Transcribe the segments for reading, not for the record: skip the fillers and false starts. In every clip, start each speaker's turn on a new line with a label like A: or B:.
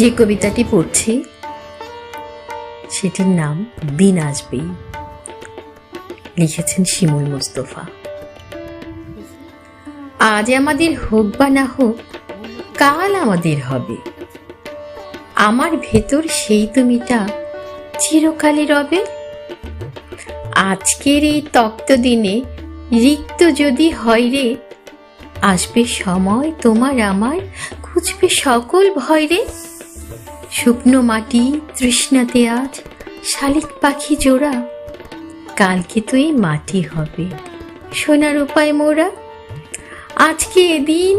A: যে কবিতাটি পড়ছি সেটির নাম দিন আসবেই, লিখেছেন শিমুল মুস্তফা। আজ আমাদের হোক বা না হোক, কাল আমাদের হবে। আমার ভেতর সেই তুমিটা চিরকালই রবে। আজকের এই তপ্ত দিনে রিক্ত যদি হয় রে, আসবে সময় তোমার আমার খুঁজবে সকল ভয় রে। শুকনো মাটি তৃষ্ণাতে আজ শালিক পাখি জোড়া, কালকে তো এই মাটি হবে সোনার উপায় মোরা। আজকে এদিন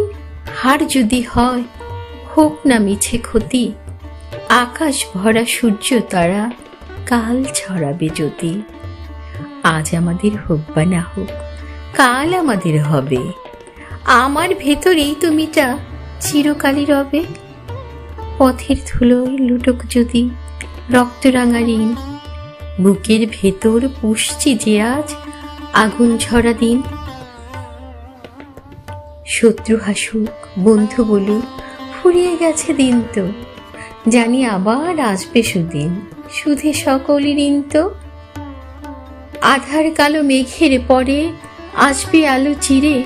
A: হার যদি হয়, হোক না মিছে ক্ষতি, আকাশ ভরা সূর্য তারা কাল ছড়াবে জ্যোতি। আজ আমাদের হোক বা না হোক, কাল আমাদের হবে। আমার ভেতরেই তুমিটা চিরকালই রবে। পথের ধুলোয় লুটোক যদি রক্তরাঙা ঋণ, বুকের ভেতর পুষছি যে আজ আগুন ঝরা দিন। শত্রু হাসুক বন্ধু বলুক, ফুরিয়ে গেছে দিন তো, জানি আবার আসবে সুদিন, সুধে সকলই ঋণ তো। আধার কালো মেঘের পরে আসবে আলো চিরে,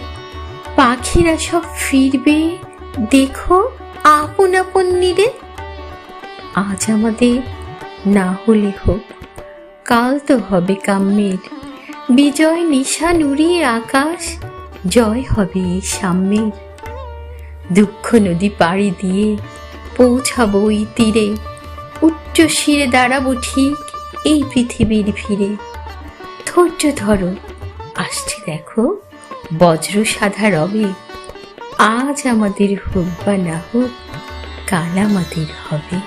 A: পাখিরা সব ফিরবে দেখো আপন আপন নীড়ে। আজ আমাদের না হলে হোক, কাল তো হবে কাম্যের। বিজয় নিশান উড়িয়ে আকাশ, জয় হবে এই সাম্যের। দুঃখ নদী পাড়ি দিয়ে পৌঁছাবো এই তীরে, উচ্চ শিরে দাঁড়াবো ঠিক এই পৃথিবীর ভিড়ে। ধৈর্য ধরো, আসছে দেখো বজ্র সাধা রবে। আজ আমাদের হোক বা না হোক, কাল আমাদের হবে।